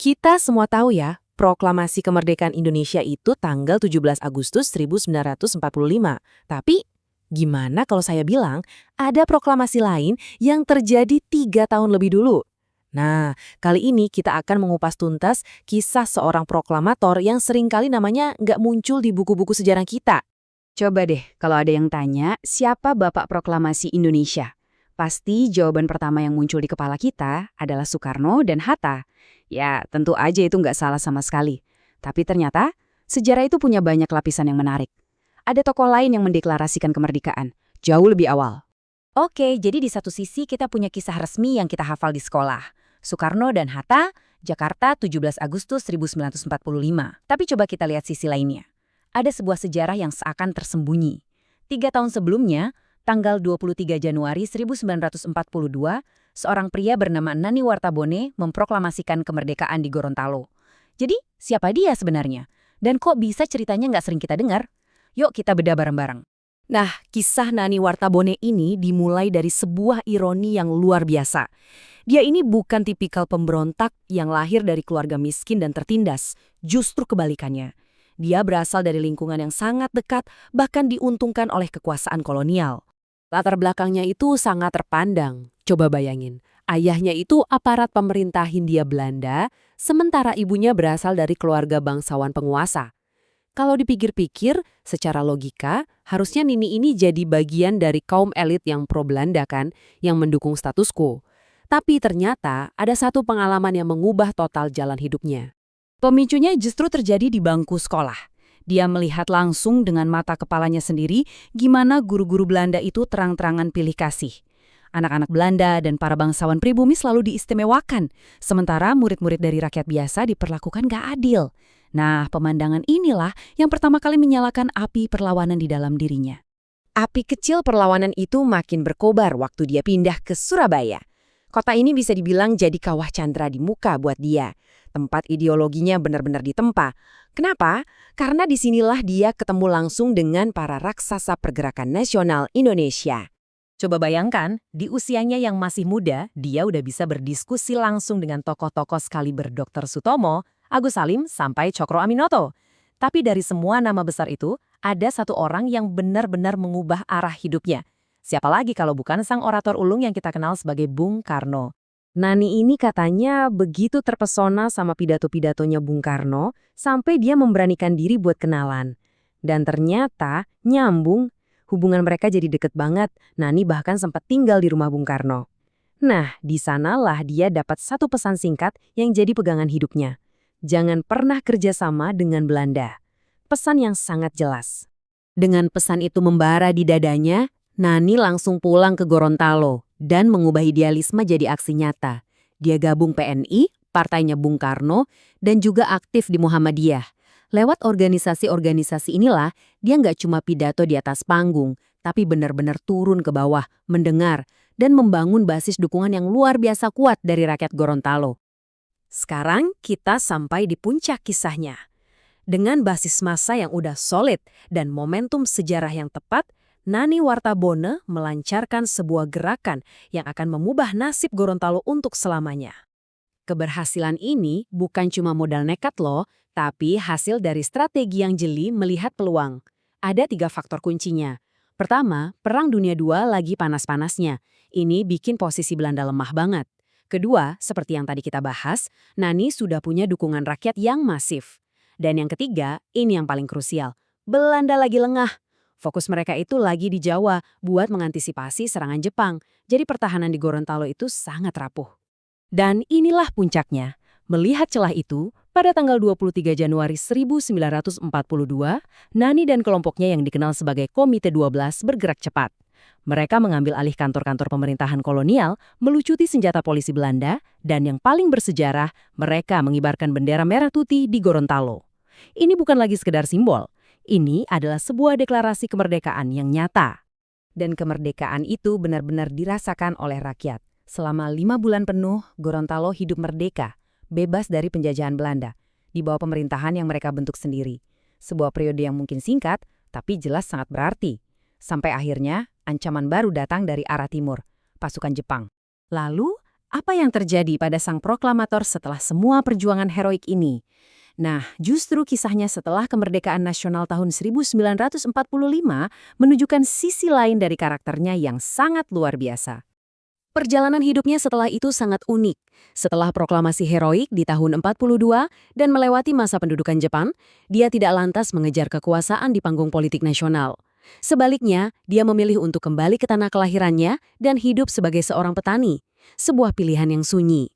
Kita semua tahu ya, proklamasi kemerdekaan Indonesia itu tanggal 17 Agustus 1945. Tapi, gimana kalau saya bilang ada proklamasi lain yang terjadi 3 tahun lebih dulu? Nah, kali ini kita akan mengupas tuntas kisah seorang proklamator yang seringkali namanya nggak muncul di buku-buku sejarah kita. Coba deh, kalau ada yang tanya, siapa Bapak Proklamasi Indonesia? Pasti jawaban pertama yang muncul di kepala kita adalah Soekarno dan Hatta. Ya, tentu aja itu nggak salah sama sekali. Tapi ternyata, sejarah itu punya banyak lapisan yang menarik. Ada tokoh lain yang mendeklarasikan kemerdekaan, jauh lebih awal. Oke, jadi di satu sisi kita punya kisah resmi yang kita hafal di sekolah. Soekarno dan Hatta, Jakarta 17 Agustus 1945. Tapi coba kita lihat sisi lainnya. Ada sebuah sejarah yang seakan tersembunyi. 3 tahun sebelumnya, tanggal 23 Januari 1942, seorang pria bernama Nani Wartabone memproklamasikan kemerdekaan di Gorontalo. Jadi, siapa dia sebenarnya? Dan kok bisa ceritanya nggak sering kita dengar? Yuk kita bedah bareng-bareng. Nah, kisah Nani Wartabone ini dimulai dari sebuah ironi yang luar biasa. Dia ini bukan tipikal pemberontak yang lahir dari keluarga miskin dan tertindas. Justru kebalikannya. Dia berasal dari lingkungan yang sangat dekat, bahkan diuntungkan oleh kekuasaan kolonial. Latar belakangnya itu sangat terpandang. Coba bayangin, ayahnya itu aparat pemerintah Hindia Belanda, sementara ibunya berasal dari keluarga bangsawan penguasa. Kalau dipikir-pikir, secara logika, harusnya Nini ini jadi bagian dari kaum elit yang pro-Belanda kan, yang mendukung status quo. Tapi ternyata ada satu pengalaman yang mengubah total jalan hidupnya. Pemicunya justru terjadi di bangku sekolah. Dia melihat langsung dengan mata kepalanya sendiri gimana guru-guru Belanda itu terang-terangan pilih kasih. Anak-anak Belanda dan para bangsawan pribumi selalu diistimewakan, sementara murid-murid dari rakyat biasa diperlakukan gak adil. Nah, pemandangan inilah yang pertama kali menyalakan api perlawanan di dalam dirinya. Api kecil perlawanan itu makin berkobar waktu dia pindah ke Surabaya. Kota ini bisa dibilang jadi kawah candra di muka buat dia. Tempat ideologinya benar-benar ditempa. Kenapa? Karena disinilah dia ketemu langsung dengan para raksasa pergerakan nasional Indonesia. Coba bayangkan, di usianya yang masih muda, dia udah bisa berdiskusi langsung dengan tokoh-tokoh sekaliber Dr. Sutomo, Agus Salim, sampai Cokro Aminoto. Tapi dari semua nama besar itu, ada satu orang yang benar-benar mengubah arah hidupnya. Siapa lagi kalau bukan sang orator ulung yang kita kenal sebagai Bung Karno. Nani ini katanya begitu terpesona sama pidato-pidatonya Bung Karno, sampai dia memberanikan diri buat kenalan. Dan ternyata nyambung, hubungan mereka jadi deket banget. Nani bahkan sempat tinggal di rumah Bung Karno. Nah, di sanalah dia dapat satu pesan singkat yang jadi pegangan hidupnya. Jangan pernah kerjasama dengan Belanda. Pesan yang sangat jelas. Dengan pesan itu membara di dadanya, Nani langsung pulang ke Gorontalo dan mengubah idealisme jadi aksi nyata. Dia gabung PNI, partainya Bung Karno, dan juga aktif di Muhammadiyah. Lewat organisasi-organisasi inilah, dia nggak cuma pidato di atas panggung, tapi benar-benar turun ke bawah, mendengar, dan membangun basis dukungan yang luar biasa kuat dari rakyat Gorontalo. Sekarang kita sampai di puncak kisahnya. Dengan basis massa yang udah solid dan momentum sejarah yang tepat, Nani Wartabone melancarkan sebuah gerakan yang akan mengubah nasib Gorontalo untuk selamanya. Keberhasilan ini bukan cuma modal nekat loh, tapi hasil dari strategi yang jeli melihat peluang. Ada 3 faktor kuncinya. Pertama, Perang Dunia II lagi panas-panasnya. Ini bikin posisi Belanda lemah banget. Kedua, seperti yang tadi kita bahas, Nani sudah punya dukungan rakyat yang masif. Dan yang ketiga, ini yang paling krusial. Belanda lagi lengah. Fokus mereka itu lagi di Jawa buat mengantisipasi serangan Jepang. Jadi pertahanan di Gorontalo itu sangat rapuh. Dan inilah puncaknya. Melihat celah itu, pada tanggal 23 Januari 1942, Nani dan kelompoknya yang dikenal sebagai Komite 12 bergerak cepat. Mereka mengambil alih kantor-kantor pemerintahan kolonial, melucuti senjata polisi Belanda, dan yang paling bersejarah, mereka mengibarkan bendera merah putih di Gorontalo. Ini bukan lagi sekedar simbol. Ini adalah sebuah deklarasi kemerdekaan yang nyata. Dan kemerdekaan itu benar-benar dirasakan oleh rakyat. Selama 5 bulan penuh, Gorontalo hidup merdeka, bebas dari penjajahan Belanda, di bawah pemerintahan yang mereka bentuk sendiri. Sebuah periode yang mungkin singkat, tapi jelas sangat berarti. Sampai akhirnya, ancaman baru datang dari arah timur, pasukan Jepang. Lalu, Apa yang terjadi pada sang proklamator setelah semua perjuangan heroik ini? Nah, justru kisahnya setelah kemerdekaan nasional tahun 1945 menunjukkan sisi lain dari karakternya yang sangat luar biasa. Perjalanan hidupnya setelah itu sangat unik. Setelah proklamasi heroik di tahun 42 dan melewati masa pendudukan Jepang, dia tidak lantas mengejar kekuasaan di panggung politik nasional. Sebaliknya, dia memilih untuk kembali ke tanah kelahirannya dan hidup sebagai seorang petani, sebuah pilihan yang sunyi.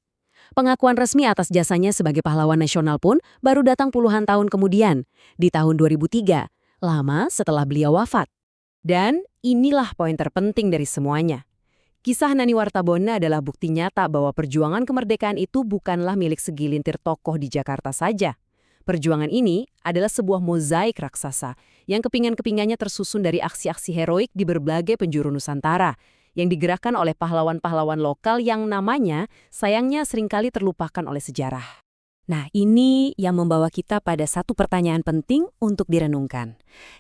Pengakuan resmi atas jasanya sebagai pahlawan nasional pun baru datang puluhan tahun kemudian, di tahun 2003, lama setelah beliau wafat. Dan inilah poin terpenting dari semuanya. Kisah Nani Wartabona adalah bukti nyata bahwa perjuangan kemerdekaan itu bukanlah milik segelintir tokoh di Jakarta saja. Perjuangan ini adalah sebuah mozaik raksasa yang kepingan-kepingannya tersusun dari aksi-aksi heroik di berbagai penjuru Nusantara yang digerakkan oleh pahlawan-pahlawan lokal yang namanya sayangnya seringkali terlupakan oleh sejarah. Nah, ini yang membawa kita pada satu pertanyaan penting untuk direnungkan.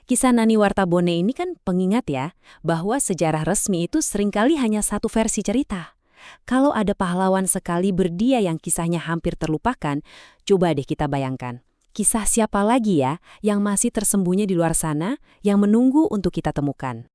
Kisah Nani Wartabone ini kan pengingat ya, bahwa sejarah resmi itu seringkali hanya satu versi cerita. Kalau ada pahlawan sekali berdia yang kisahnya hampir terlupakan, coba deh kita bayangkan. Kisah siapa lagi ya yang masih tersembunyi di luar sana yang menunggu untuk kita temukan?